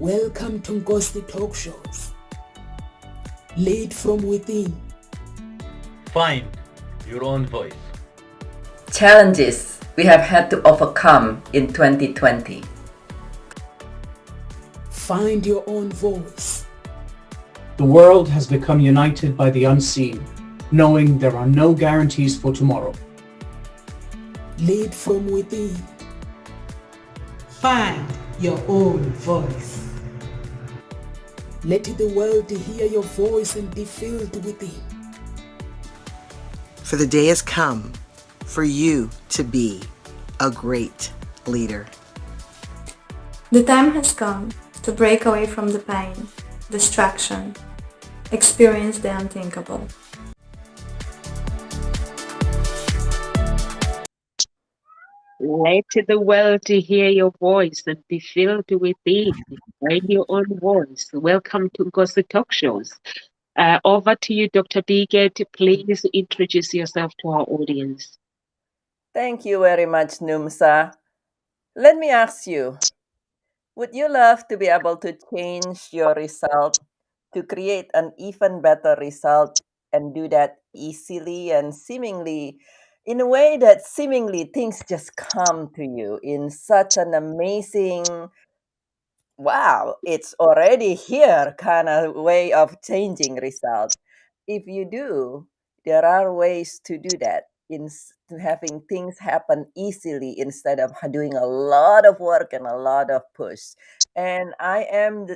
Welcome to Ngosti Talk Shows. Lead from within. Find your own voice. Challenges we have had to overcome in 2020. Find your own voice. The world has become united by the unseen, knowing there are no guarantees for tomorrow. Lead from within. Find your own voice. Let the world hear your voice and be filled within. For the day has come for you to be a great leader. The time has come to break away from the pain, distraction, experience the unthinkable. Let the world hear your voice and be filled with it. Find your own voice. Welcome to Ngozi Talk Shows. Over to you, Dr. Biget. Please introduce yourself to our audience. Thank you very much, Numsa. Let me ask you, would you love to be able to change your result to create an even better result and do that easily and seemingly in a way that seemingly things just come to you in such an amazing, wow, it's already here kind of way of changing result? If you do, there are ways to do that to having things happen easily instead of doing a lot of work and a lot of push. And I am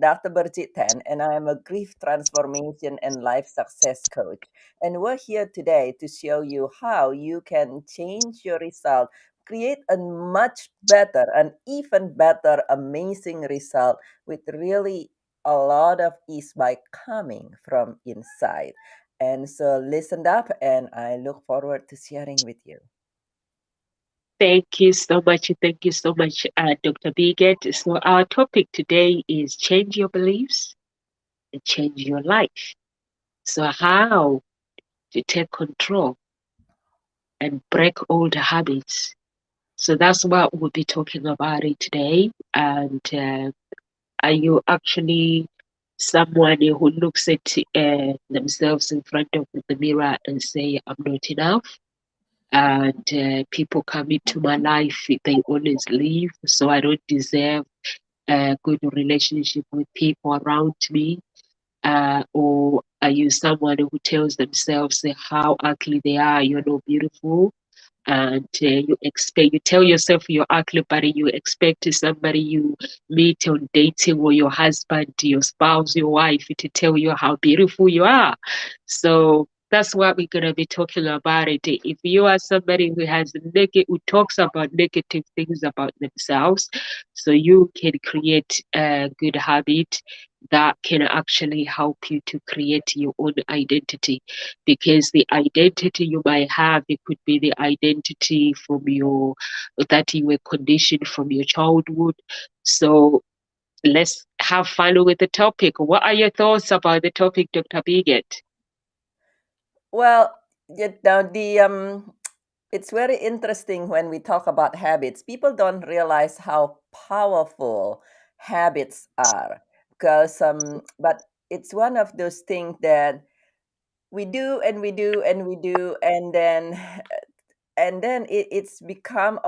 Dr. Berjit Tan, and I am a grief transformation and life success coach. And we're here today to show you how you can change your result, create a much better, an even better, amazing result with really a lot of ease by coming from inside. And so listen up, and I look forward to sharing with you. Thank you so much. Thank you so much, Dr. Biget. So our topic today is change your beliefs and change your life. So how to take control and break old habits. So that's what we'll be talking about it today. And are you actually someone who looks at themselves in front of the mirror and say, I'm not enough? And people come into my life, they always leave, so I don't deserve a good relationship with people around me. Or are you someone who tells themselves how ugly they are, you're not beautiful? And you tell yourself you're ugly, but you expect somebody you meet on dating or your husband, your spouse, your wife to tell you how beautiful you are. So that's what we're going to be talking about it. If you are somebody who talks about negative things about themselves, so you can create a good habit that can actually help you to create your own identity, because the identity you might have, it could be the identity that you were conditioned from your childhood. So let's have fun with the topic. What are your thoughts about the topic, Dr. Biget? Well, now it's very interesting when we talk about habits. People don't realize how powerful habits are, because but it's one of those things that we do and we do and we do, and then it's become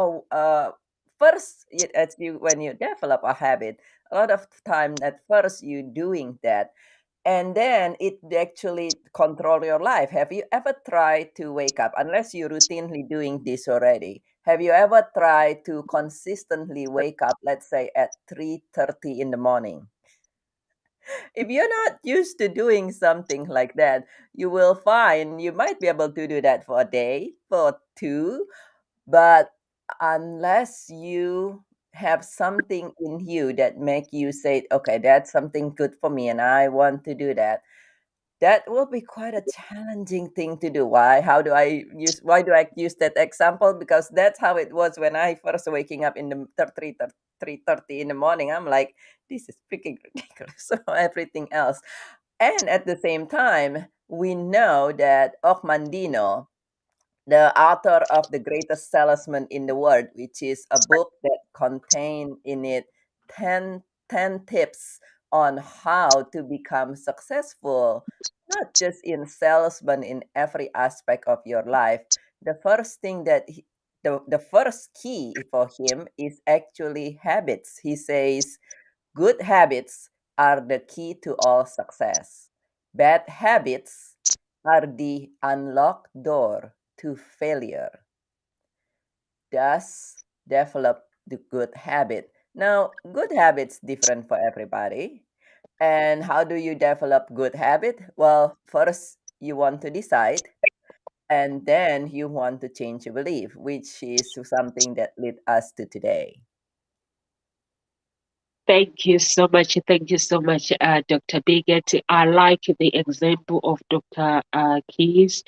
first as you when you develop a habit, a lot of time at first you doing that, and then it actually control your life. Have you ever tried to wake up, unless you're routinely doing this already, have you ever tried to consistently wake up, let's say at 3:30 in the morning? If you're not used to doing something like that, you will find you might be able to do that for a day, for two, but unless you have something in you that make you say, okay, that's something good for me and I want to do that, that will be quite a challenging thing to do. Why do I use that example? Because that's how it was when I first waking up in the 3:30 in the morning. I'm like, this is freaking ridiculous. So everything else. And at the same time, we know that Mandino, the author of The Greatest Salesman in the World, which is a book that contain in it 10 10 tips on how to become successful, not just in sales, but in every aspect of your life. The first thing that the first key for him is actually habits. He says, good habits are the key to all success. Bad habits are the unlocked door to failure. Thus, develop the good habit. Now, good habits different for everybody. And how do you develop good habit? Well, first you want to decide, and then you want to change your belief, which is something that lead us to today. Thank you so much. Thank you so much, Dr. Bigot. I like the example of Dr. Keys,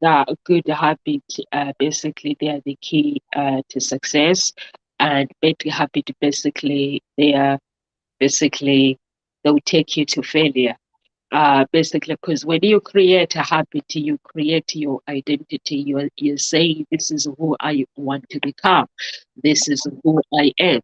that good habits, basically, they are the key to success. And bad habit, basically, they will take you to failure. Basically, because when you create a habit, you create your identity. You're saying, this is who I want to become. This is who I am.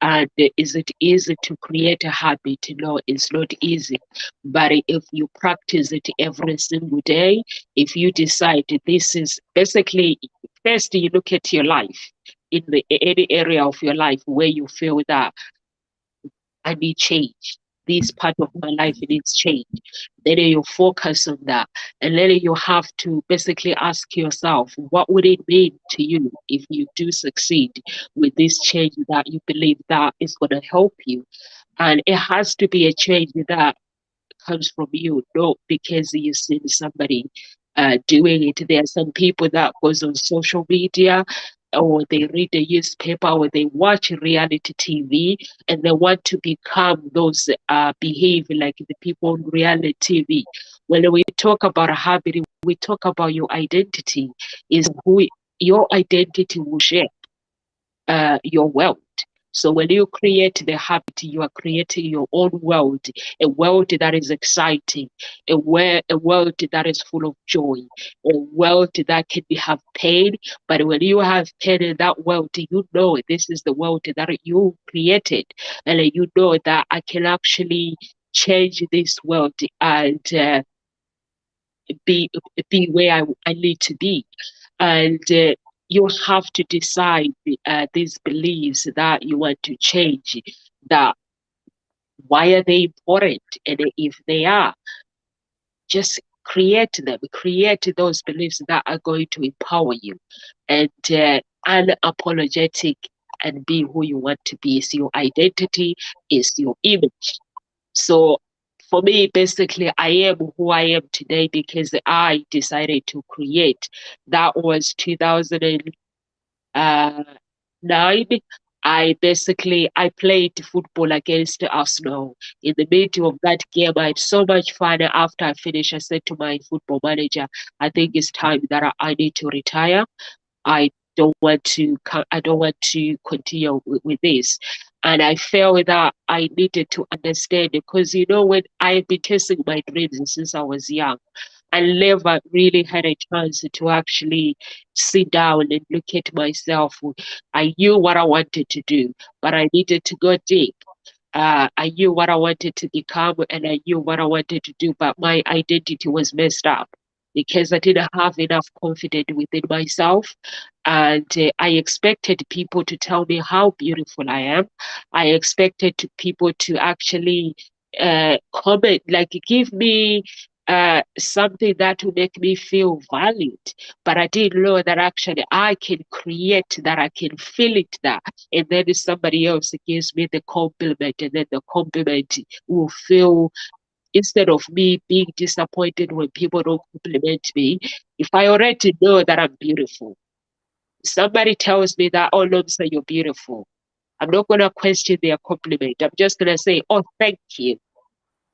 And is it easy to create a habit? No, it's not easy. But if you practice it every single day, if you decide this is basically, first you look at your life, in any area of your life where you feel that I need change. This part of my life needs change. Then you focus on that. And then you have to basically ask yourself, what would it mean to you if you do succeed with this change that you believe that is going to help you? And it has to be a change that comes from you, not because you see somebody doing it. There are some people that goes on social media, or they read the newspaper, or they watch reality TV, and they want to become those behave like the people on reality TV. When we talk about a habit, we talk about your identity. Is who your identity will shape your world. So when you create the habit, you are creating your own world, a world that is exciting, a world that is full of joy, a world that can have pain. But when you have pain in that world, you know this is the world that you created, and you know that I can actually change this world and be be where I need to be. And you have to decide these beliefs that you want to change, that why are they important, and if they are, just create them, create those beliefs that are going to empower you, and unapologetic, and be who you want to be. Is your identity, is your image. So for me, basically, I am who I am today because I decided to create. That was 2009. I played football against Arsenal. In the middle of that game, I had so much fun. After I finished, I said to my football manager, "I think it's time that I need to retire. I I don't want to continue with this." And I felt that I needed to understand, because when I've been chasing my dreams since I was young, I never really had a chance to actually sit down and look at myself. I knew what I wanted to do, but I needed to go deep. I knew what I wanted to become, and I knew what I wanted to do, but my identity was messed up because I didn't have enough confidence within myself. And I expected people to tell me how beautiful I am. I expected people to actually comment, like give me something that will make me feel valued. But I didn't know that actually I can create that, I can feel it that. And then if somebody else gives me the compliment, and then the compliment will feel, instead of me being disappointed when people don't compliment me, if I already know that I'm beautiful, somebody tells me that, "Oh, Lomsa, you're beautiful," I'm not going to question their compliment. I'm just going to say, "Oh, thank you."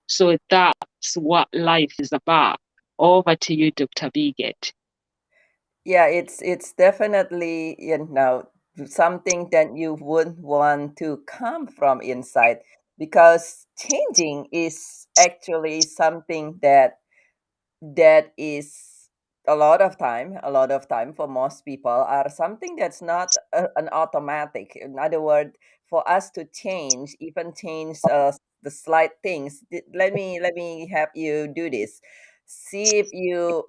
So that's what life is about. Over to you, Dr. Biget. Yeah, it's definitely, something that you would want to come from inside, because changing is actually something that is a lot of time for most people are something that's not an automatic. In other words, for us to change, even change the slight things. Let me have you do this. See if you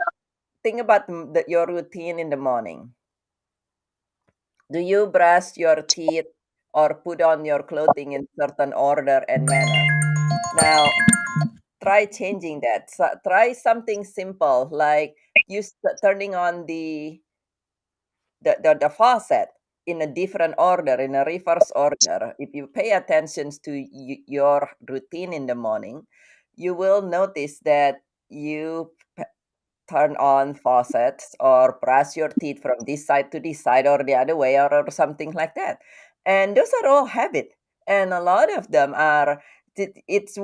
think about your routine in the morning. Do you brush your teeth or put on your clothing in certain order and manner? Now, try changing that. So, try something simple like turning on the faucet in a different order, in a reverse order. If you pay attention to your routine in the morning, you will notice that you turn on faucets or brush your teeth from this side to this side or the other way or something like that. And those are all habit. And a lot of them are it's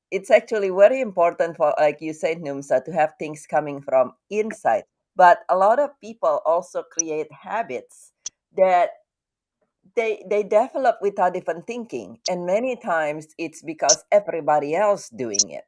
it's actually very important for, like you said, Numsa, to have things coming from inside. But a lot of people also create habits that they develop without even thinking, and many times it's because everybody else doing it.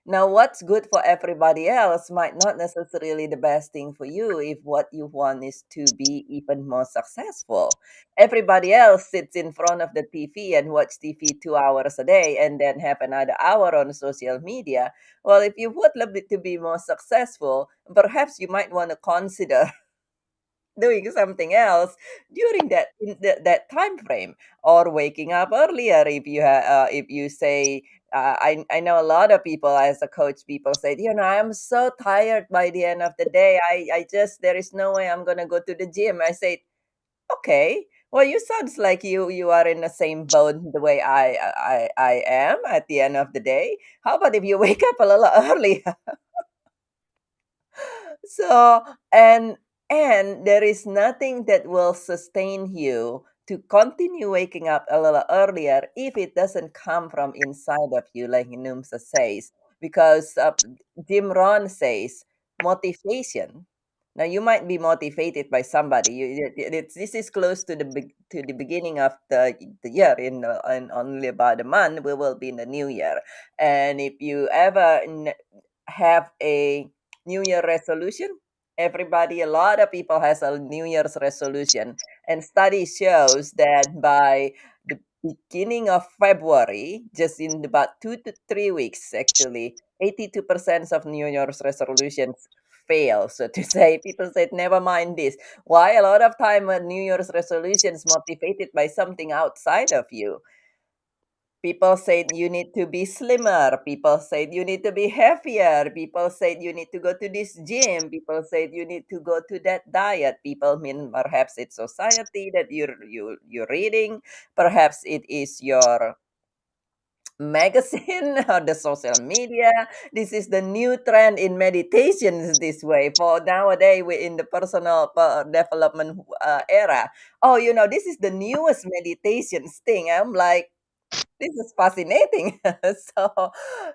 Now, what's good for everybody else might not necessarily the best thing for you if what you want is to be even more successful. Everybody else sits in front of the TV and watch TV 2 hours a day and then have another hour on social media. Well, if you would love it to be more successful, perhaps you might want to consider doing something else during that time frame, or waking up earlier if you say, I know a lot of people as a coach, people say, I'm so tired by the end of the day. I just there is no way I'm gonna go to the gym. I say, okay, well, you sounds like you are in the same boat the way I am at the end of the day. How about if you wake up a little early? So, and there is nothing that will sustain you to continue waking up a little earlier if it doesn't come from inside of you, like Numsa says. Because Jim Rohn says motivation. Now you might be motivated by somebody. This is close to to the beginning of the year. In only about a month, we will be in the new year. And if you ever have a New Year resolution. A lot of people has a New Year's resolution, and study shows that by the beginning of February, just in about 2 to 3 weeks, actually, 82% of New Year's resolutions fail. So to say, people said, never mind this. Why? A lot of time, New Year's resolutions motivated by something outside of you. People said you need to be slimmer. People said you need to be heavier. People said you need to go to this gym. People said you need to go to that diet. People mean perhaps it's society that you're reading. Perhaps it is your magazine or the social media. This is the new trend in meditations this way. For nowadays, we're in the personal development era. Oh, this is the newest meditations thing. I'm like, this is fascinating.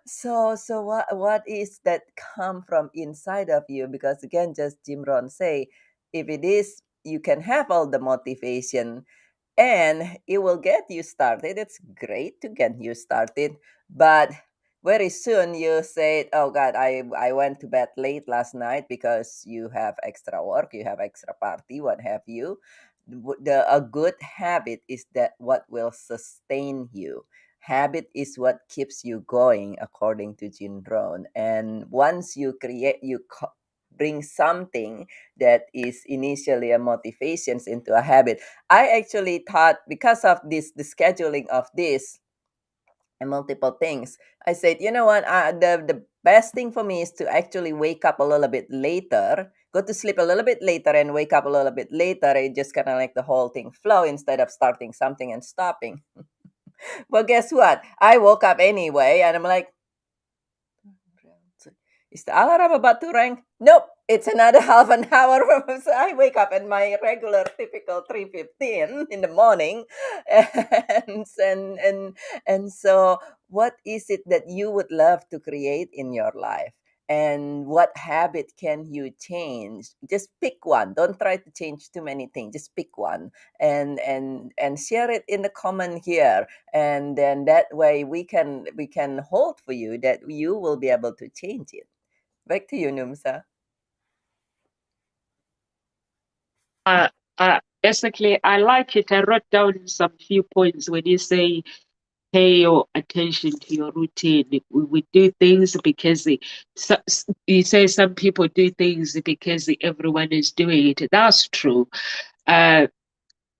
so so what is that come from inside of you? Because again, just Jim Rohn say, if it is, you can have all the motivation and it will get you started. It's great to get you started, but very soon you said, oh god, I went to bed late last night because you have extra work, you have extra party, what have you. A good habit is that what will sustain you. Habit is what keeps you going, according to Jim Rohn. And once you bring something that is initially a motivation into a habit. I actually thought, because of the scheduling of this and multiple things, I said, you know what, the best thing for me is to actually wake up a little bit later, go to sleep a little bit later and wake up a little bit later. It just kind of like the whole thing flow instead of starting something and stopping. Well, guess what? I woke up anyway and I'm like, is the alarm about to ring? Nope. It's another half an hour. So I wake up at my regular typical 3:15 in the morning. And so what is it that you would love to create in your life? And what habit can you change? Just pick one. Don't try to change too many things. Just pick one and share it in the comment here. And then that way we can hold for you that you will be able to change it. Back to you, Numsa. Uh, basically, I like it. I wrote down some few points when you say pay your attention to your routine. We do things because you say some people do things because everyone is doing it. That's true. Uh,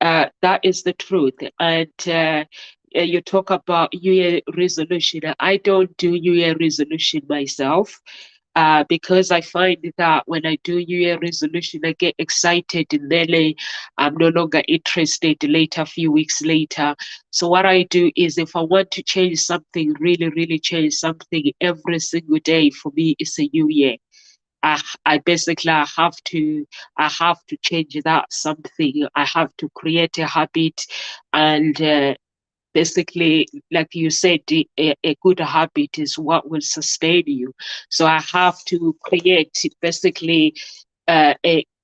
that is the truth. And you talk about New Year resolution. I don't do New Year resolution myself. Because I find that when I do New Year resolution, I get excited and then I'm no longer interested later, a few weeks later. So what I do is if I want to change something, really, really change something every single day, for me, it's a new year. I basically I have to change that something. I have to create a habit, and basically, like you said, a good habit is what will sustain you. So I have to create basically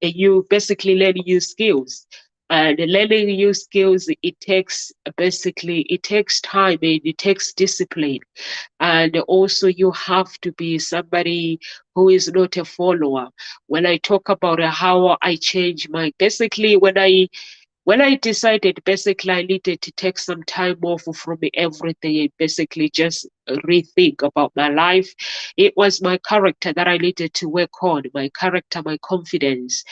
you basically learn new skills. And learning new skills, it takes time and it takes discipline. And also you have to be somebody who is not a follower. When I talk about how I change my, basically when I decided, basically I needed to take some time off from everything and basically just rethink about my life, it was my character that I needed to work on, my character, my confidence.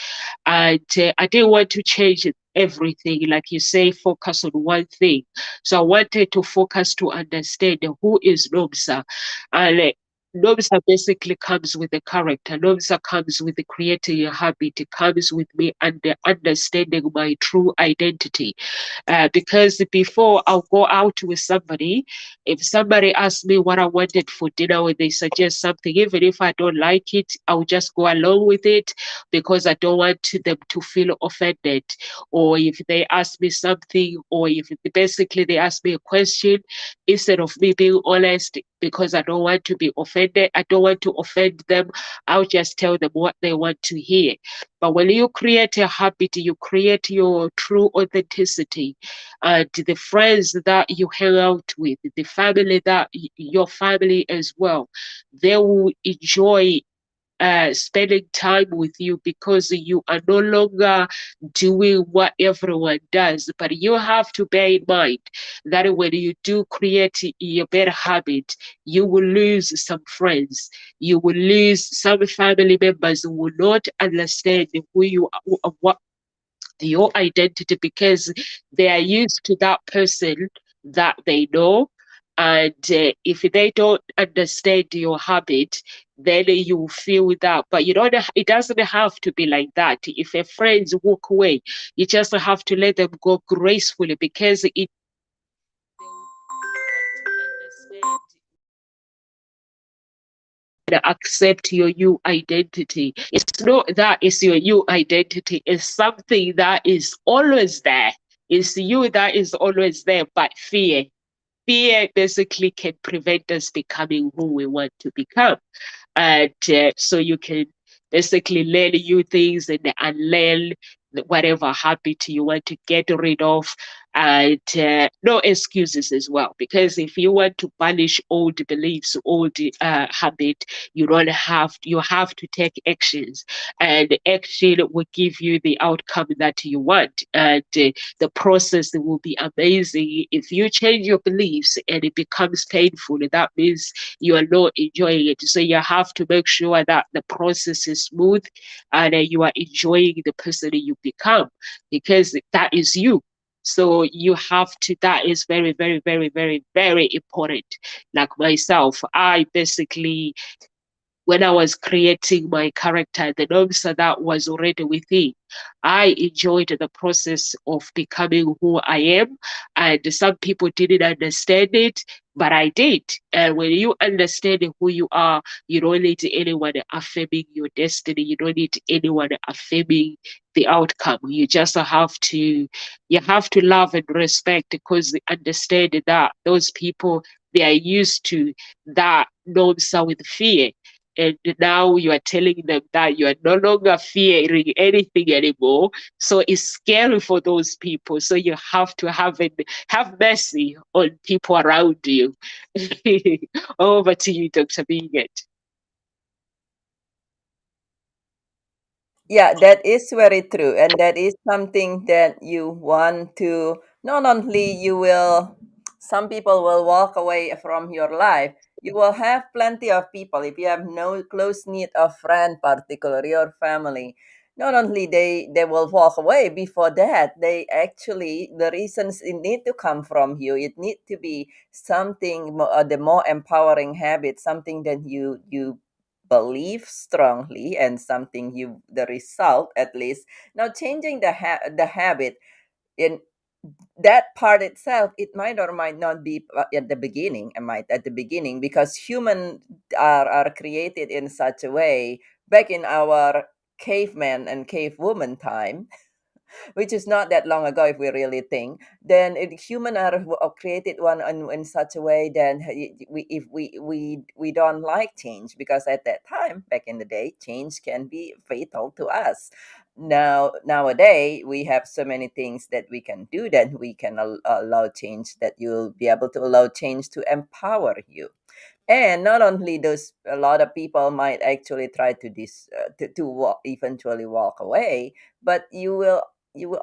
And I didn't want to change everything. Like you say, focus on one thing. So I wanted to focus to understand who is Nomsa. And Nomsa basically comes with the character. Nomsa comes with the creating a habit. It comes with me and understanding my true identity. Because before I'll go out with somebody, if somebody asks me what I wanted for dinner or they suggest something, even if I don't like it, I'll just go along with it because I don't want them to feel offended. Or if they ask me something, or if basically they ask me a question, instead of me being honest, because I don't want to be offended, I don't want to offend them, I'll just tell them what they want to hear. But when you create a habit, you create your true authenticity. And the friends that you hang out with, the family that your family as well, they will enjoy spending time with you because you are no longer doing what everyone does. But you have to bear in mind that when you do create your better habit, you will lose some friends. You will lose some family members who will not understand who you are, what your identity, because they are used to that person that they know. And if they don't understand your habit, then you feel that. But you don't, it doesn't have to be like that. If a friends walk away, you just have to let them go gracefully, because it they will want to understand and accept your new identity. It's not that it's your new identity, it's something that is always there. It's you that is always there, but fear basically can prevent us becoming who we want to become. And so you can basically learn new things and unlearn whatever habit you want to get rid of. And no excuses as well, because if you want to banish old beliefs, old habit, you have to take actions, and action will give you the outcome that you want. And the process will be amazing. If you change your beliefs and it becomes painful, that means you are not enjoying it. So you have to make sure that the process is smooth, and you are enjoying the person you become, because that is you. So you have to, that is very, very, very, very, very important. Like myself, I basically, when I was creating my character, the norms that was already within, I enjoyed the process of becoming who I am. And some people didn't understand it, but I did. And when you understand who you are, you don't need anyone affirming your destiny. You don't need anyone affirming the outcome. You have to love and respect, because they understand that those people, they are used to that norms with fear. And now you are telling them that you are no longer fearing anything anymore. So it's scary for those people. So you have to have mercy on people around you. Over to you, Dr. Bigot. Yeah, that is very true. And that is something that you want to, not only you will, some people will walk away from your life. You will have plenty of people. If you have no close knit of friend, particularly your family, not only they will walk away, before that, they actually, the reasons it need to come from you. It need to be something, the more empowering habit, something that you believe strongly, and something you, the result at least. Now changing the habit in that part itself, it might or might not be at the beginning. It might at the beginning, because human are created in such a way. Back in our caveman and cavewoman time, which is not that long ago if we really think, then human are created one in such a way, then we, if we don't like change, because at that time, back in the day, change can be fatal to us. Nowadays we have so many things that we can do, that we can allow change, that you'll be able to allow change to empower you. And not only those, a lot of people might actually try to to walk, eventually walk away, but you will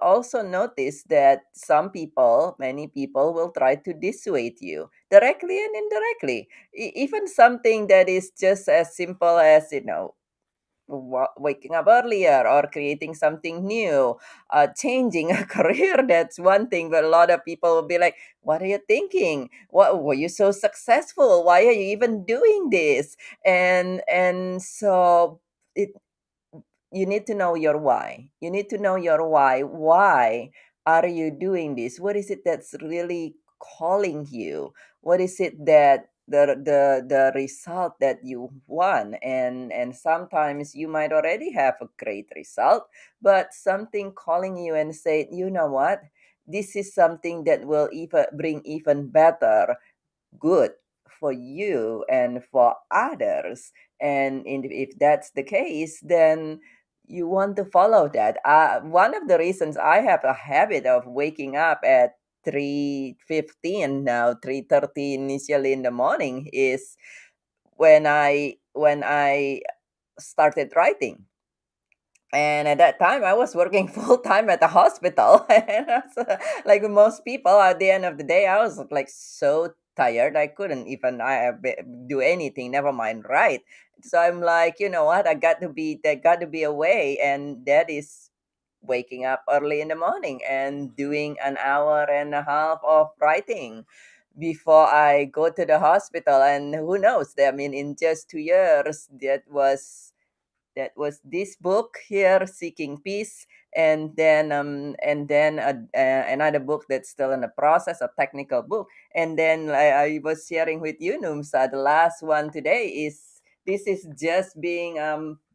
also notice that some people, many people, will try to dissuade you directly and indirectly. Even something that is just as simple as, waking up earlier, or creating something new, changing a career. That's one thing, but a lot of people will be like, what are you thinking? What were you so successful? Why are you even doing this? And so it you need to know your why. You need to know your why. Why are you doing this? What is it that's really calling you? What is it that the result that you want? And sometimes you might already have a great result, but something calling you and say, you know what? This is something that will even bring even better good for you and for others. And if that's the case, then you want to follow that. One of the reasons I have a habit of waking up at 3:15, now 3:30 initially in the morning, is when I started writing. And at that time, I was working full time at the hospital. And I was, like most people, at the end of the day, I was like so tired. I couldn't even do anything, never mind write. So I'm like, you know what? There got to be a way. And that is waking up early in the morning and doing an hour and a half of writing before I go to the hospital. And who knows? I mean, in just 2 years, that was this book here, Seeking Peace. And then another book that's still in the process, a technical book. And then I was sharing with you, Numsa, the last one today is, this is just being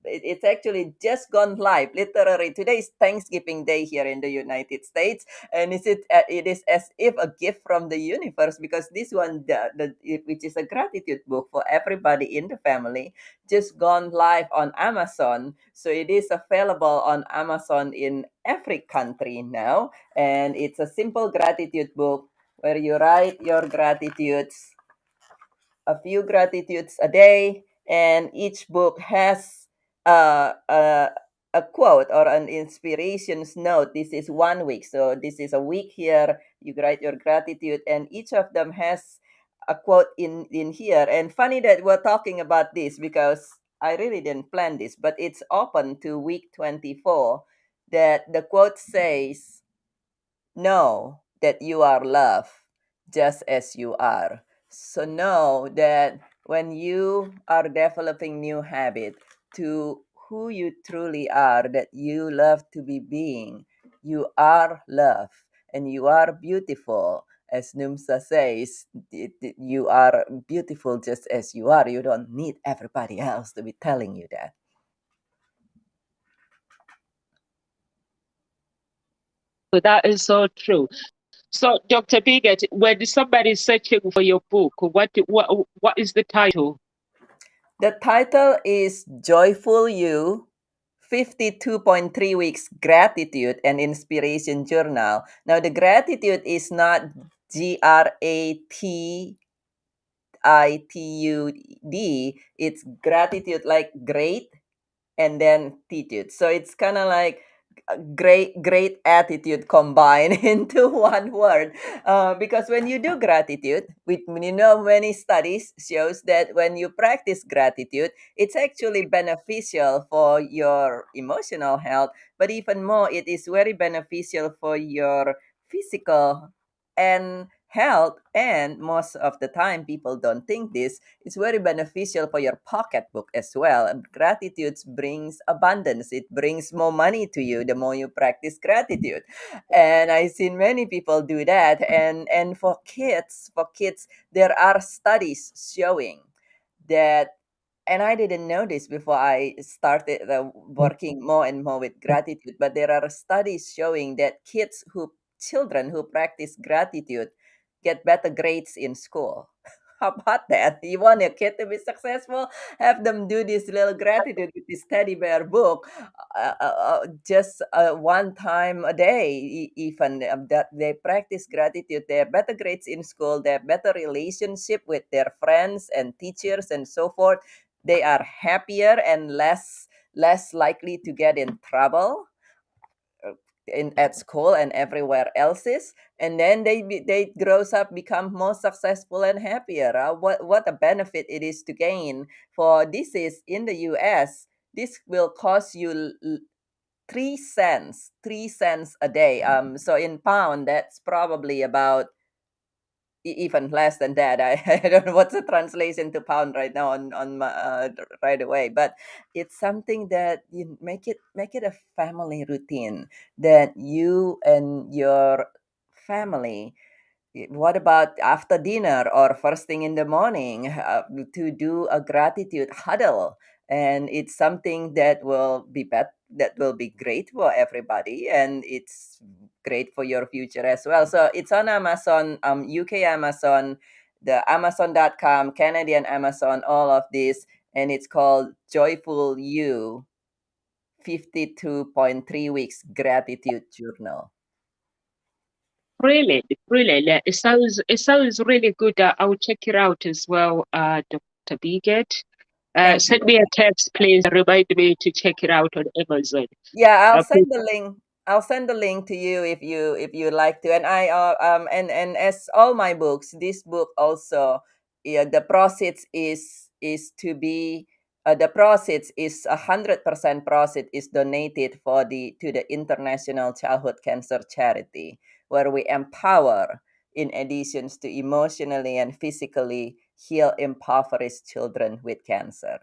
it's actually just gone live. Literally, today is Thanksgiving Day here in the United States, and it is as if a gift from the universe, because this one, which is a gratitude book for everybody in the family, just gone live on Amazon. So it is available on Amazon in every country now. And it's a simple gratitude book where you write your gratitudes, a few gratitudes a day, and each book has a quote or an inspirations note. This is 1 week, so this is a week here. You write your gratitude, and each of them has a quote in here. And funny that we're talking about this, because I really didn't plan this, but it's open to week 24. That the quote says, know that you are loved just as you are. So know that when you are developing new habit to who you truly are, that you love to be being, you are loved and you are beautiful. As Numsa says, you are beautiful just as you are. You don't need everybody else to be telling you that. So that is so true. So, Dr. Bigot, when somebody is searching for your book, what is the title? The title is Joyful You, 52.3 Weeks Gratitude and Inspiration Journal. Now, the gratitude is not GRATITUD, it's gratitude like great, and then attitude. So it's kind of like a great attitude combined into one word. Because when you do gratitude, many studies shows that when you practice gratitude, it's actually beneficial for your emotional health, but even more, it is very beneficial for your physical and health. And most of the time people don't think this, it's very beneficial for your pocketbook as well. And gratitude brings abundance. It brings more money to you the more you practice gratitude. And I've seen many people do that. And for kids, there are studies showing that, and I didn't know this before I started working more and more with gratitude, but there are studies showing that children who practice gratitude get better grades in school. How about that? You want your kid to be successful? Have them do this little gratitude with this teddy bear book, just one time a day, even that they practice gratitude. They have better grades in school. They have better relationship with their friends and teachers and so forth. They are happier and less likely to get in trouble at school and everywhere else is. And then they grows up, become more successful and happier. What a benefit it is to gain. For this is in the US, this will cost you 3 cents a day. So in pound, that's probably about even less than that. I don't know what's the translation to pound right now on my right away, but it's something that you make it a family routine that you and your family. What about after dinner or first thing in the morning, to do a gratitude huddle? And it's something that will be great for everybody, and it's great for your future as well. So it's on Amazon, UK Amazon, the Amazon.com, Canadian Amazon, all of this, and it's called Joyful You 52.3 Weeks Gratitude Journal. Brilliant, brilliant. It sounds really good. I will check it out as well, Dr. Biget. Thank Send you. me a text, please. Remind me to check it out on Amazon. Yeah, I'll Okay. send the link. I'll send the link to you if you like to. And I and as all my books, this book also, yeah, the proceeds is to be the proceeds is 100% profit is donated for the to the International Childhood Cancer Charity, where we empower in additions to emotionally and physically heal impoverished children with cancer.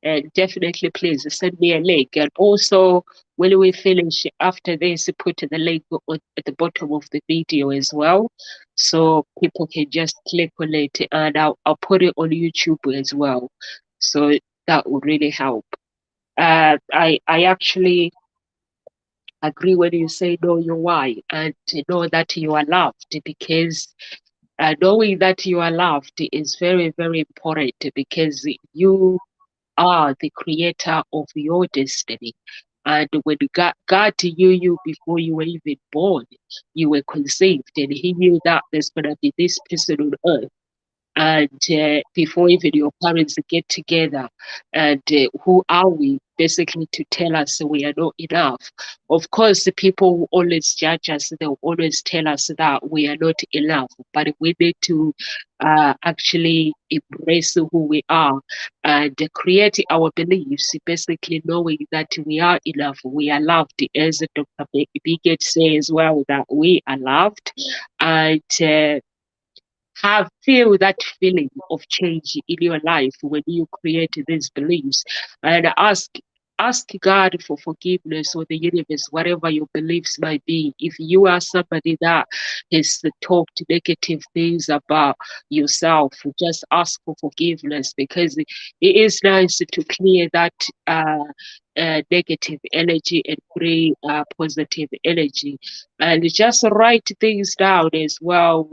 And definitely, please send me a link. And also, when we finish after this, put the link at the bottom of the video as well, so people can just click on it, and I'll put it on YouTube as well. So that would really help. I actually agree when you say know your why and to know that you are loved, because knowing that you are loved is very, very important, because you are the creator of your destiny. And when God knew you before you were even born, you were conceived, and He knew that there's going to be this person on earth. And before even your parents get together, and who are we basically to tell us we are not enough? Of course, the people who always judge us, they'll always tell us that we are not enough, but we need to actually embrace who we are and create our beliefs, basically knowing that we are enough, we are loved, as Dr. Bigot says well, that we are loved. And feel that feeling of change in your life when you create these beliefs, and ask God for forgiveness, or the universe, whatever your beliefs might be. If you are somebody that has talked negative things about yourself, just ask for forgiveness, because it is nice to clear that uh, negative energy and bring positive energy, and just write things down as well,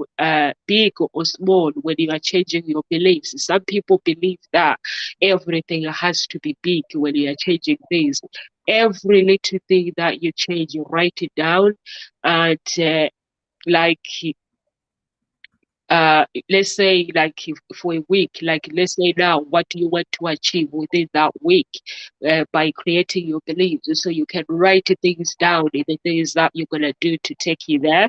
big or small, when you are changing your beliefs. Some people believe that everything has to be big when you are changing things. Every little thing that you change, you write it down, and like let's say like if for a week, like let's say now, what do you want to achieve within that week, by creating your beliefs? So you can write things down in the things that you're gonna do to take you there.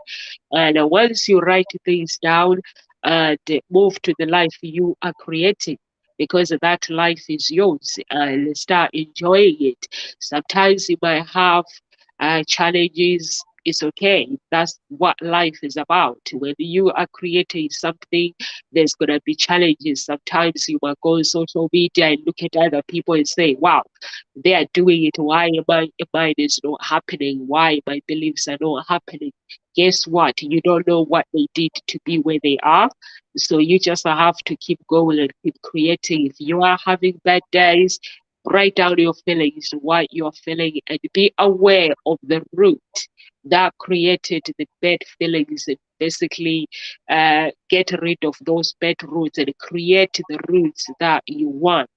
And once you write things down and move to the life you are creating, because that life is yours, and start enjoying it. Sometimes you might have challenges. It's okay. That's what life is about. When you are creating something, there's gonna be challenges. Sometimes you might go on social media and look at other people and say, "Wow, they are doing it. Why mine is not happening? Why my beliefs are not happening?" Guess what? You don't know what they did to be where they are. So you just have to keep going and keep creating. If you are having bad days, write down your feelings, what you're feeling, and be aware of the root that created the bad feelings, and basically get rid of those bad roots and create the roots that you want,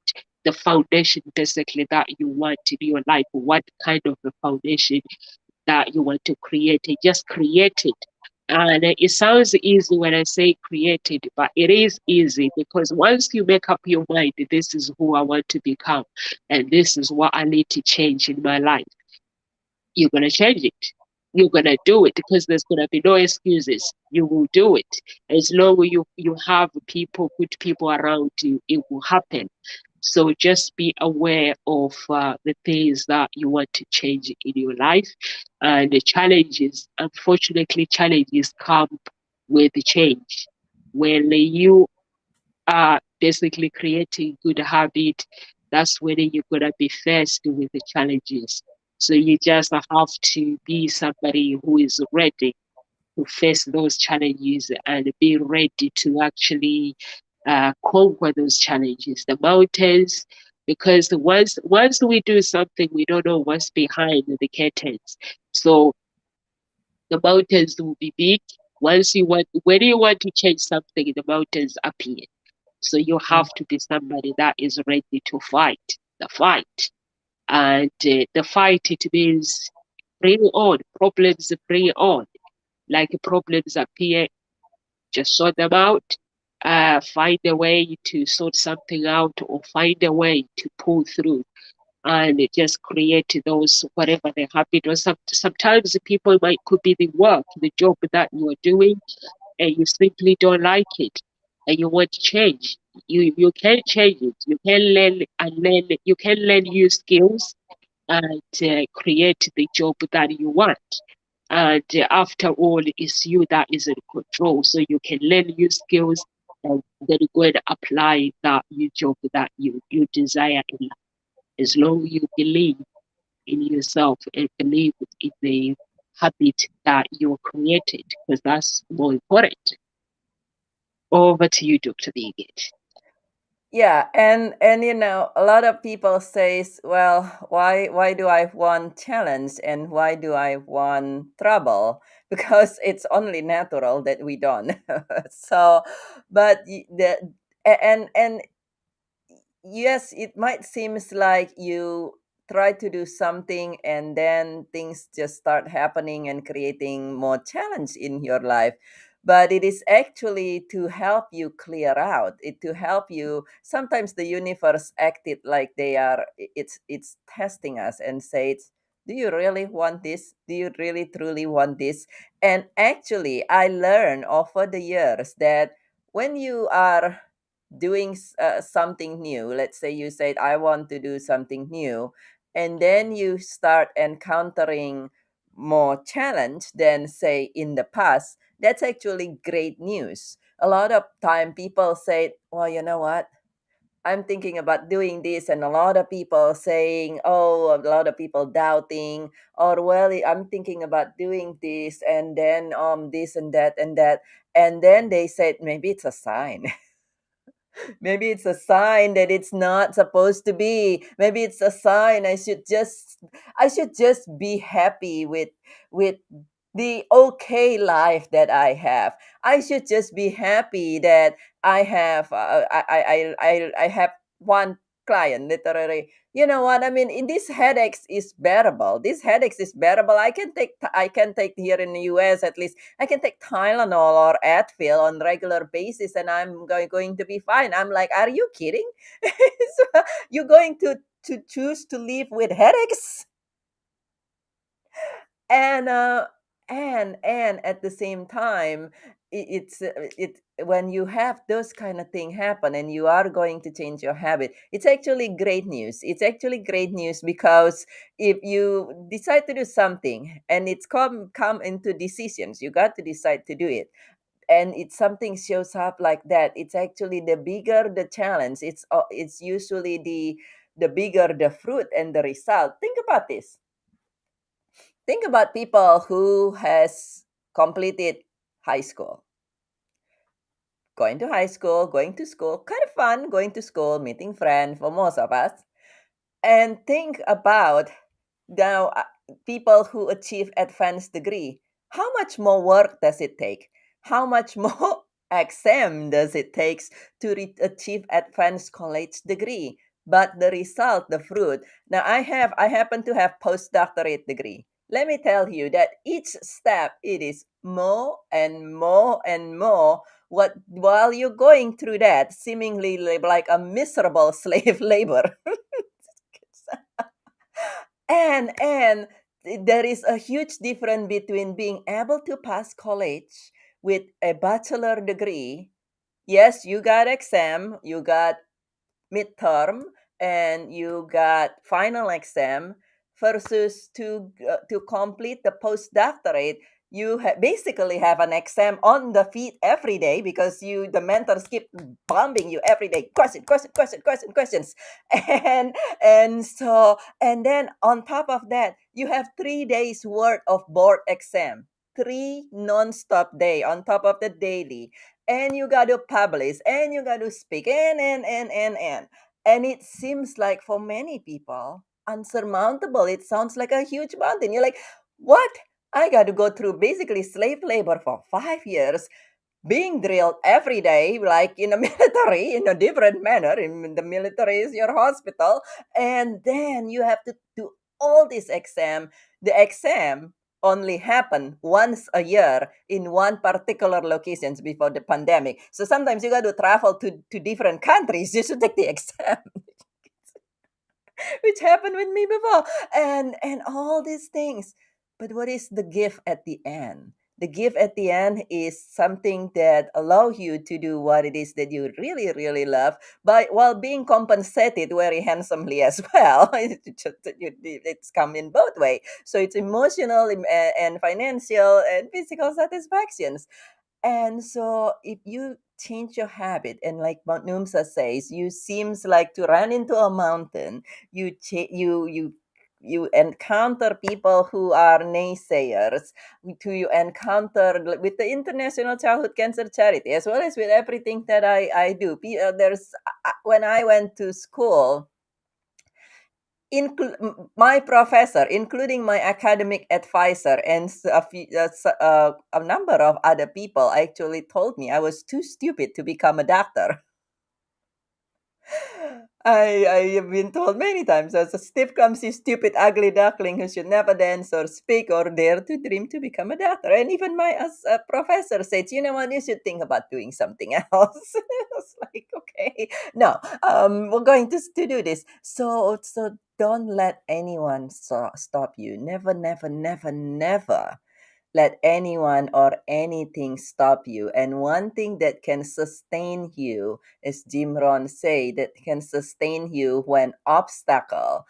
the foundation basically that you want in your life. What kind of a foundation that you want to create it? Just create it. And it sounds easy when I say create it, but it is easy, because once you make up your mind, this is who I want to become, and this is what I need to change in my life, you're going to change it. You're going to do it, because there's going to be no excuses. You will do it. As long as you have people, good people around you, it will happen. So just be aware of the things that you want to change in your life, and the challenges. Unfortunately, challenges come with the change. When you are basically creating good habit, that's when you're gonna be faced with the challenges. So you just have to be somebody who is ready to face those challenges and be ready to actually conquer those challenges, the mountains. Because once we do something, we don't know what's behind the curtains. So the mountains will be big. When you want to change something, the mountains appear. So you have to be somebody that is ready to fight the fight. And the fight, it means bring on problems, bring on. Like problems appear, just sort them out. Find a way to sort something out, or find a way to pull through, and just create those whatever they happen. Or sometimes the people could be the work, the job that you are doing, and you simply don't like it, and you want to change. You can change it. You can learn and learn. You can learn new skills and create the job that you want. And after all, it's you that is in control. So you can learn new skills and then go and apply that new job that you desire in life. As long as you believe in yourself and believe in the habit that you created, because that's more important. Over to you, Dr. Bigot. Yeah, and a lot of people says, well, why do I want challenge and why do I want trouble? Because it's only natural that we don't. So, but and yes, it might seems like you try to do something and then things just start happening and creating more challenge in your life, but it is actually to help you clear out it, to help you. Sometimes the universe acted like they are, it's testing us and says, do you really want this? Do you really truly want this? And actually I learned over the years that when you are doing something new, let's say you said I want to do something new, and then you start encountering more challenge than say in the past, that's actually great news. A lot of time people say, well, you know what, I'm thinking about doing this, and a lot of people saying, oh, a lot of people doubting, or well, I'm thinking about doing this, and then this and that and that, and then they said maybe it's a sign. Maybe it's a sign that it's not supposed to be. Maybe it's a sign I should just be happy with the okay life that I have. I should just be happy that I have I have one client literally, you know what I mean, in this headaches is bearable, this headaches is bearable, I can take here in the US, at least I can take Tylenol or Advil on regular basis and I'm going to be fine. I'm like, are you kidding? So you're going to choose to live with headaches? And and at the same time, it when you have those kind of thing happen and you are going to change your habit, it's actually great news. It's actually great news because if you decide to do something and it's come into decisions, you got to decide to do it, and it's something shows up like that, it's actually the bigger the challenge, it's usually the bigger the fruit and the result. Think about this. Think about people who has completed high school. Going to school, kind of fun going to school, meeting friends for most of us. And think about now people who achieve advanced degree. How much more work does it take? How much more exam does it take to achieve advanced college degree? But the result, the fruit. Now I happen to have postdoctorate degree. Let me tell you that each step it is more and more and more. What while you're going through that, seemingly like a miserable slave labor. And there is a huge difference between being able to pass college with a bachelor degree. Yes, you got exam, you got midterm, and you got final exam, versus to complete the postdoctorate. You basically have an exam on the feet every day because the mentors keep bombing you every day, questions. And then on top of that, you have 3 days worth of board exam, three non-stop day on top of the daily, and you got to publish and you got to speak and it seems like for many people unsurmountable. It sounds like a huge mountain. You're like, what? I got to go through basically slave labor for 5 years, being drilled every day, like in the military, in a different manner. In the military is your hospital, and then you have to do all this exam. The exam only happen once a year in one particular locations before the pandemic. So sometimes you got to travel to different countries just to take the exam. Which happened with me before, and all these things. But what is the gift at the end? The gift at the end is something that allows you to do what it is that you really really love, by while being compensated very handsomely as well. It's come in both way, so it's emotional and financial and physical satisfactions. And so if you change your habit, and like Mount Numsa says, you seems like to run into a mountain, you encounter people who are naysayers, you encounter with the International Childhood Cancer Charity, as well as with everything that I do. There's when I went to school, my professor, including my academic advisor and a number of other people, actually told me I was too stupid to become a doctor. I have been told many times as a stiff, clumsy, stupid, ugly duckling who should never dance or speak or dare to dream to become a doctor. And even my professor said, you know what, you should think about doing something else. I was like, okay, no, we're going to do this. So don't let anyone stop you. Never, never, never, never let anyone or anything stop you. And one thing that can sustain you, as Jim Rohn say, that can sustain you when obstacle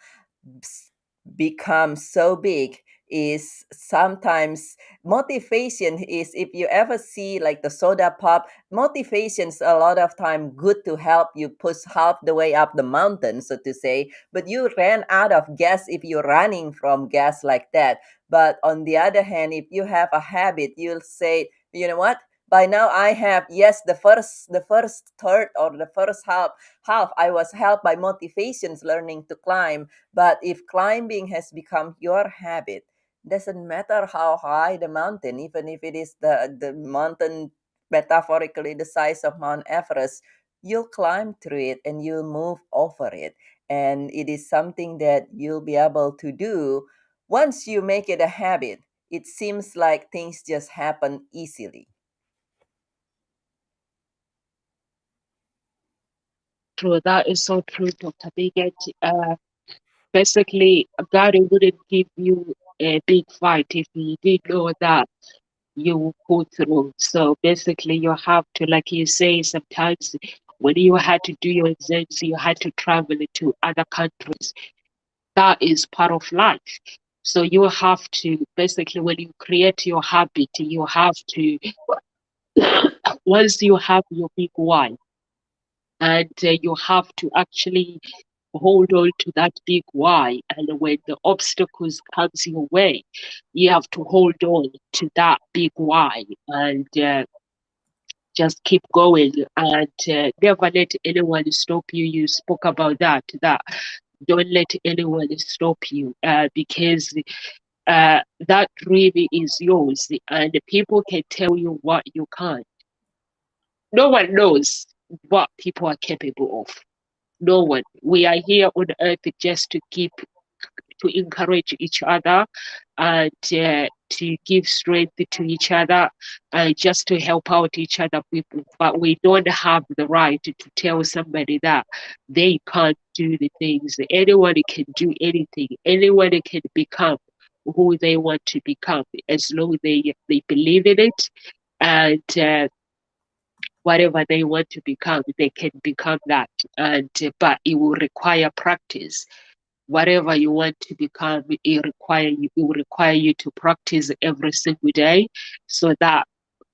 become so big, is sometimes motivation. Is if you ever see like the soda pop, motivation's a lot of time good to help you push half the way up the mountain, so to say, but you ran out of gas if you're running from gas like that. But on the other hand, if you have a habit, you'll say, you know what, by now I have, yes, the first third or the first half I was helped by motivations learning to climb. But if climbing has become your habit, doesn't matter how high the mountain, even if it is the mountain metaphorically the size of Mount Everest, you'll climb through it and you'll move over it. And it is something that you'll be able to do once you make it a habit. It seems like things just happen easily. True, that is so true, Dr. Bigot. Basically, God wouldn't give you a big fight if He did know that you will go through. So basically, you have to, like you say, sometimes when you had to do your exams, you had to travel to other countries. That is part of life. So you have to basically, when you create your habit, you have to, once you have your big why, and you have to actually hold on to that big why. And when the obstacles comes your way, you have to hold on to that big why and just keep going and never let anyone stop you. You spoke about that don't let anyone stop you because that really is yours, and people can tell you what you can't. No one knows what people are capable of. No one. We are here on earth just to encourage each other and to give strength to each other and just to help out each other people. But we don't have the right to tell somebody that they can't do the things. Anyone can do anything. Anyone can become who they want to become as long as they believe in it, and whatever they want to become, they can become that. And but it will require practice. Whatever you want to become, it will require you to practice every single day, so that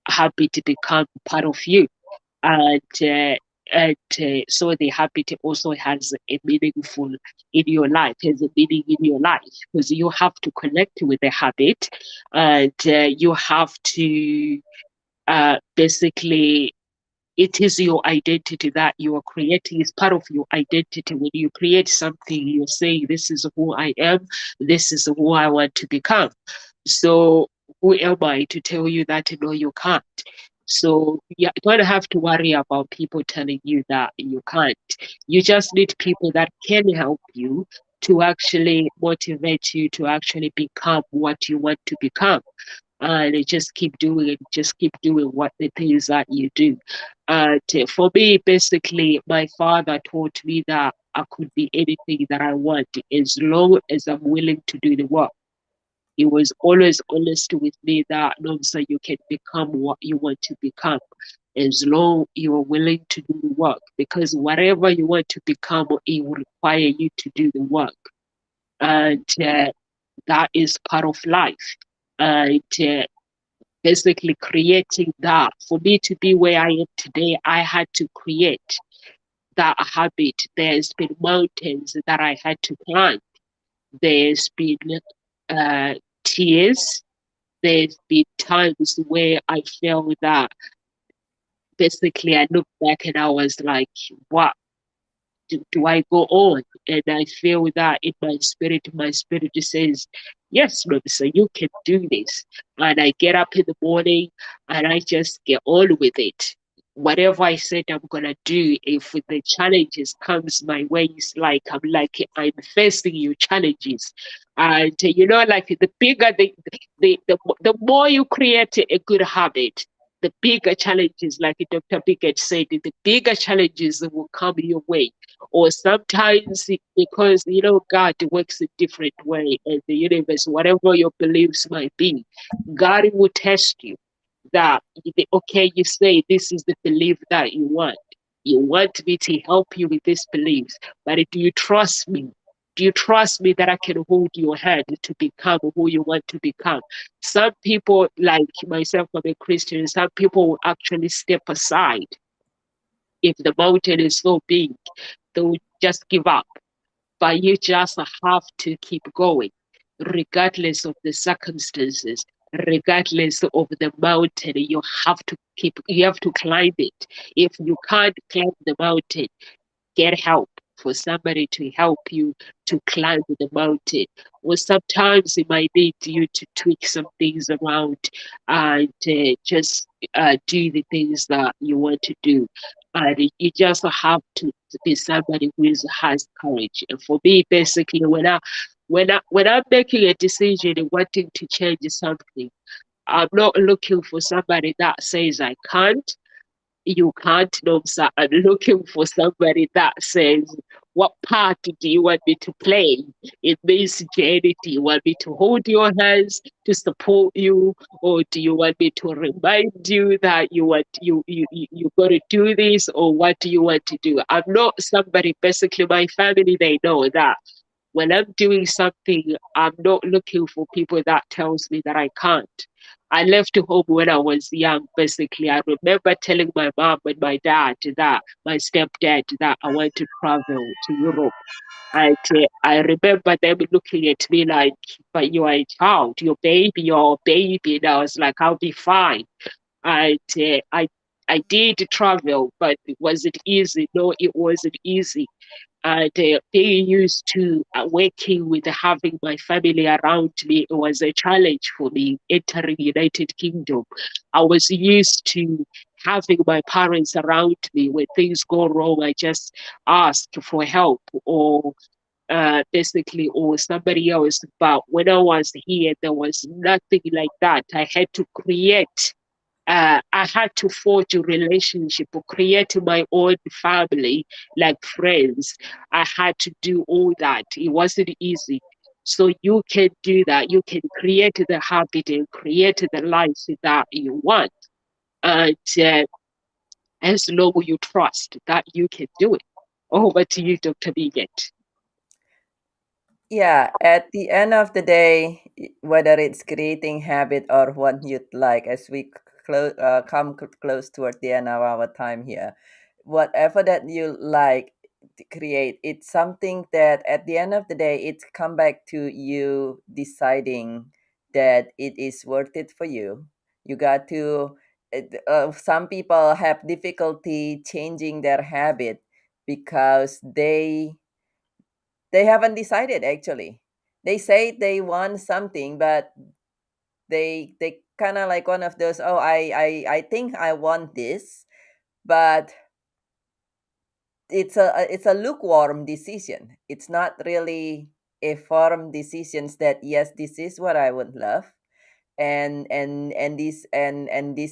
habit become part of you. And so the habit also has a meaningful in your life, has a meaning in your life, because you have to connect with the habit, and you have to basically, it is your identity that you are creating. It's part of your identity. When you create something, you're saying, this is who I am, this is who I want to become. So who am I to tell you that no, you can't? So you don't have to worry about people telling you that you can't. You just need people that can help you to actually motivate you to actually become what you want to become. And just keep doing it, just keep doing what the things that you do. And for me, basically, my father taught me that I could be anything that I want as long as I'm willing to do the work. He was always honest with me that no, sir, you can become what you want to become as long you are willing to do the work. Because whatever you want to become, it will require you to do the work. And that is part of life. And basically creating that. For me to be where I am today, I had to create that habit. There's been mountains that I had to climb. There's been tears. There's been times where I felt that basically I looked back and I was like, what do I go on? And I feel that in my spirit says, yes, Robinson, you can do this. And I get up in the morning and I just get on with it. Whatever I said I'm gonna do, if the challenges comes my way, it's like I'm facing you challenges. And like the bigger the more you create a good habit, the bigger challenges, like Dr. Biggett said, the bigger challenges will come your way. Or sometimes because God works a different way in the universe, whatever your beliefs might be, God will test you that okay, you say this is the belief that you want me to help you with this belief, but do you trust me? Do you trust me that I can hold your hand to become who you want to become? Some people, like myself, I'm a Christian, some people will actually step aside if the mountain is so big. They will just give up. But you just have to keep going, regardless of the circumstances, regardless of the mountain. You have to climb it. If you can't climb the mountain, get help. for somebody to help you to climb the mountain. Or sometimes it might need you to tweak some things around and just do the things that you want to do. And you just have to be somebody who has courage. And for me, basically, when I'm making a decision and wanting to change something, I'm not looking for somebody that says I can't. You can't know, sir. I'm looking for somebody that says, what part do you want me to play in this journey? Do you want me to hold your hands to support you, or do you want me to remind you that you got to do this, or what do you want to do? I'm not somebody. Basically, my family, they know that when I'm doing something, I'm not looking for people that tells me that I can't. I left home when I was young, basically. I remember telling my mom and my dad that, my stepdad, that I want to travel to Europe. And I remember them looking at me like, but you are a child, you're a baby. And I was like, I'll be fine. And I did travel, but was it easy? No, it wasn't easy. And being used to working with having my family around me, it was a challenge for me entering United Kingdom. I was used to having my parents around me. When things go wrong, I just ask for help, or basically, or somebody else. But when I was here, there was nothing like that. I had to forge a relationship or create my own family, like friends. I had to do all that. It wasn't easy. So you can do that. You can create the habit and create the life that you want. And as long as you trust that you can do it. Over to you, Dr. Biget. Yeah, at the end of the day, whether it's creating habit or what you'd like, as we come close toward the end of our time here, whatever that you like to create, it's something that at the end of the day, it's come back to you deciding that it is worth it for you. You got to. Some people have difficulty changing their habit because they haven't decided actually. They say they want something, but they kind of like one of those, oh, I think I want this, but it's a lukewarm decision. It's not really a firm decision that yes, this is what I would love, and this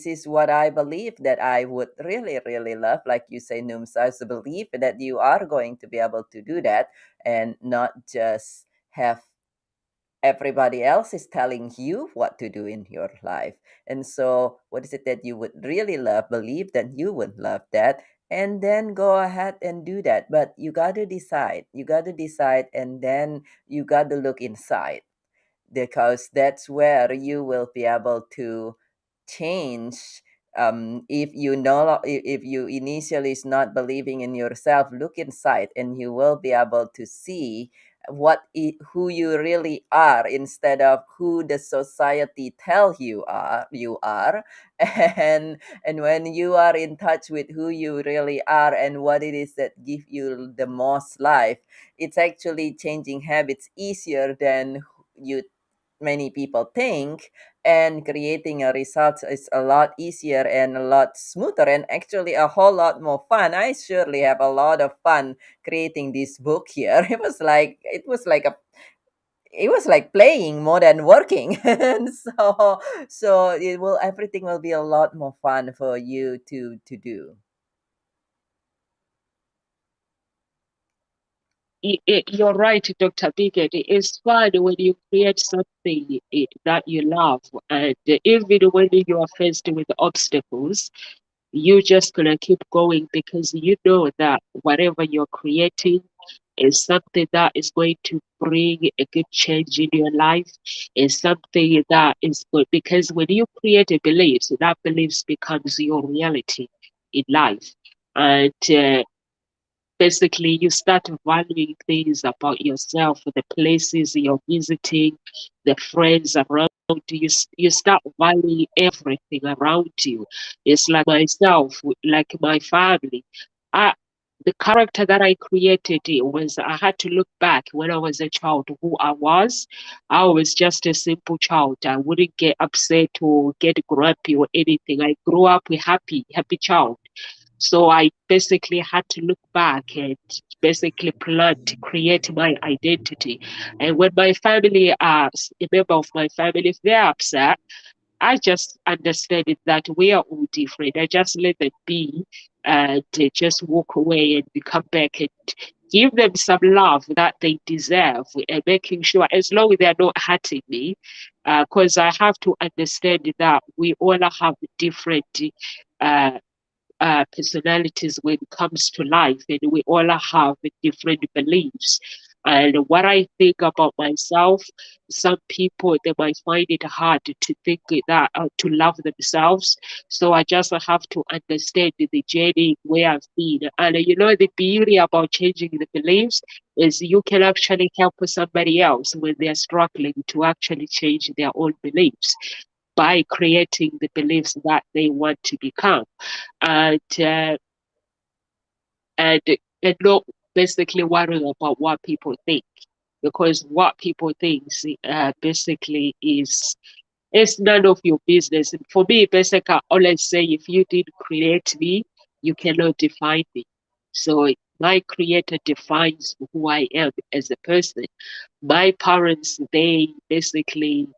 is what I believe that I would really love. Like you say, Numsa, is to believe that you are going to be able to do that, and not just have everybody else is telling you what to do in your life. And so, what is it that you would really love? Believe that you would love that, and then go ahead and do that. But you got to decide. You got to decide, and then you got to look inside, because that's where you will be able to change. If you know, if you initially is not believing in yourself, look inside and you will be able to see who you really are, instead of who the society tell you are. And when you are in touch with who you really are and what it is that give you the most life, it's actually changing habits easier than you many people think, and creating a result is a lot easier and a lot smoother, and actually a whole lot more fun. I surely have a lot of fun creating this book here. It was like playing more than working. And so everything will be a lot more fun for you to do. You're right, Dr. Bigot. It's fun when you create something that you love, and even when you are faced with obstacles, you just gonna keep going because you know that whatever you're creating is something that is going to bring a good change in your life. Is something that is good because when you create a belief, that belief becomes your reality in life, and basically you start valuing things about yourself, the places you're visiting, the friends around you. You start valuing everything around you. It's like myself, like my family. the character that I created, it was I had to look back when I was a child who I was. I was just a simple child. I wouldn't get upset or get grumpy or anything. I grew up a happy child. So I basically had to look back and basically plan to create my identity. And when my family, a member of my family, if they're upset, I just understand it that we are all different. I just let them be and just walk away and come back and give them some love that they deserve and making sure as long as they're not hurting me, because I have to understand that we all have different uh, personalities when it comes to life, and we all have different beliefs. And what I think about myself, some people they might find it hard to think that to love themselves. So I just have to understand the journey where I've been. And the beauty about changing the beliefs is you can actually help somebody else when they're struggling to actually change their own beliefs by creating the beliefs that they want to become. And and and not basically worrying about what people think, because what people think basically is it's none of your business. And for me, basically, I always say if you did create me, you cannot define me. So my creator defines who I am as a person. My parents, they basically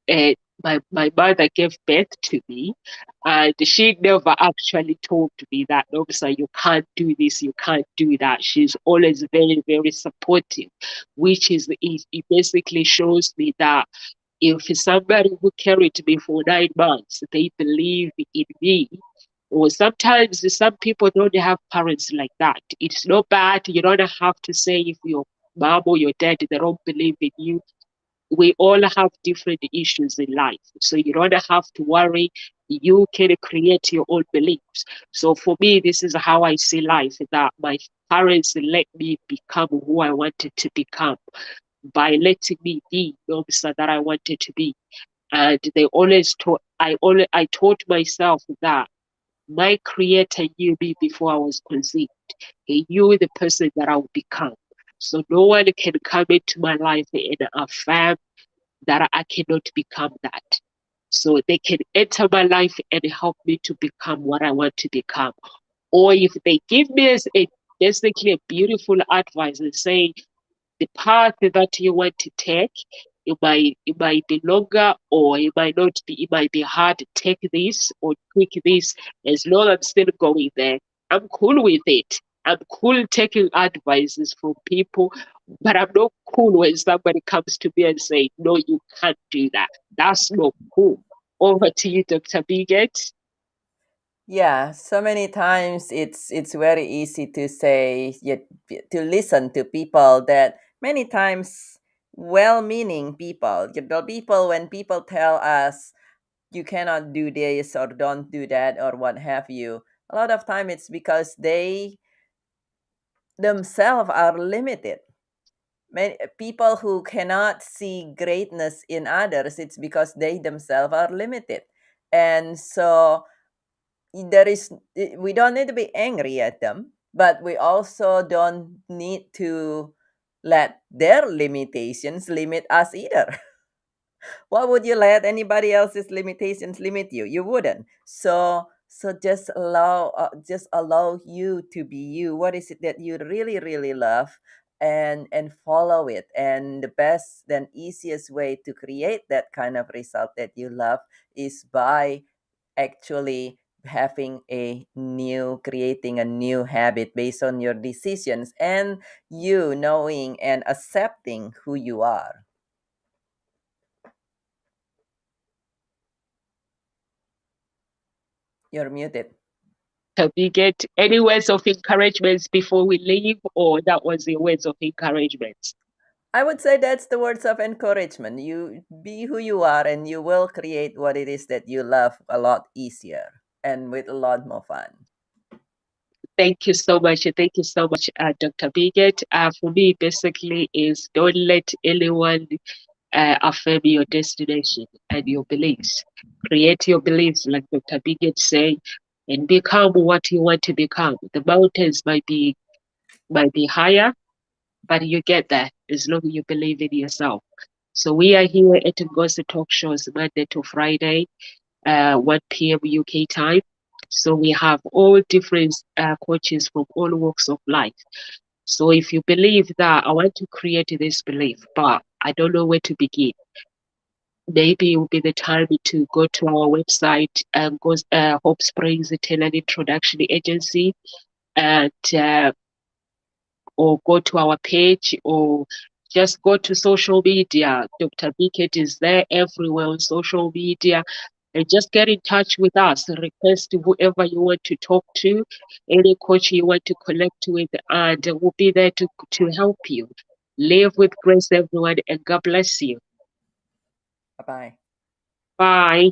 uh, my mother gave birth to me, and she never actually told me that, no, sir, you can't do this, you can't do that. She's always very, very supportive, which is it basically shows me that if somebody who carried me for 9 months, they believe in me. Or sometimes some people don't have parents like that. It's not bad. You don't have to say if your mom or your dad they don't believe in you. We all have different issues in life. So you don't have to worry. You can create your own beliefs. So for me, this is how I see life, that my parents let me become who I wanted to become by letting me be the officer that I wanted to be. And they always taught I taught myself that my creator knew me before I was conceived. He knew the person that I would become. So no one can come into my life and affirm that I cannot become that. So they can enter my life and help me to become what I want to become. Or if they give me basically a beautiful advice and saying the path that you want to take, it might be longer or it might not be, it might be hard to take this or tweak this. As long as I'm still going there, I'm cool with it. I'm cool taking advices from people, but I'm not cool when somebody comes to me and say, no, you can't do that. That's not cool. Over to you, Dr. Biget. Yeah, so many times it's very easy to say, to listen to people that many times well-meaning people, the people when people tell us you cannot do this or don't do that or what have you, a lot of time it's because they themselves are limited. Many people who cannot see greatness in others, it's because they themselves are limited. And so there is we don't need to be angry at them, but we also don't need to let their limitations limit us either. Why would you let anybody else's limitations limit you? You wouldn't. So just allow you to be you. What is it that you really really love, and follow it. And the best and easiest way to create that kind of result that you love is by actually creating a new habit based on your decisions, and you knowing and accepting who you are. You're muted. Dr. Biget, any words of encouragement before we leave, or that was the words of encouragement? I would say that's the words of encouragement. You be who you are, and you will create what it is that you love a lot easier and with a lot more fun. Thank you so much. Thank you so much, Dr. Biget. For me, basically, is don't let anyone affirm your destination and your beliefs. Create your beliefs, like Dr. Biget say. and become what you want to become. The mountains might be higher, but you get there as long as you believe in yourself. So we are here at Ngozi Talk Shows Monday to Friday, 1 p.m. UK time. So we have all different coaches from all walks of life. So if you believe that I want to create this belief, but I don't know where to begin, maybe it will be the time to go to our website, Hope Springs Talent Introduction Agency, and or go to our page, or just go to social media. Dr. Bickett is there everywhere on social media. And just get in touch with us. Request whoever you want to talk to, any coach you want to connect with, and we'll be there to help you. Live with grace, everyone, and God bless you. Bye-bye. Bye.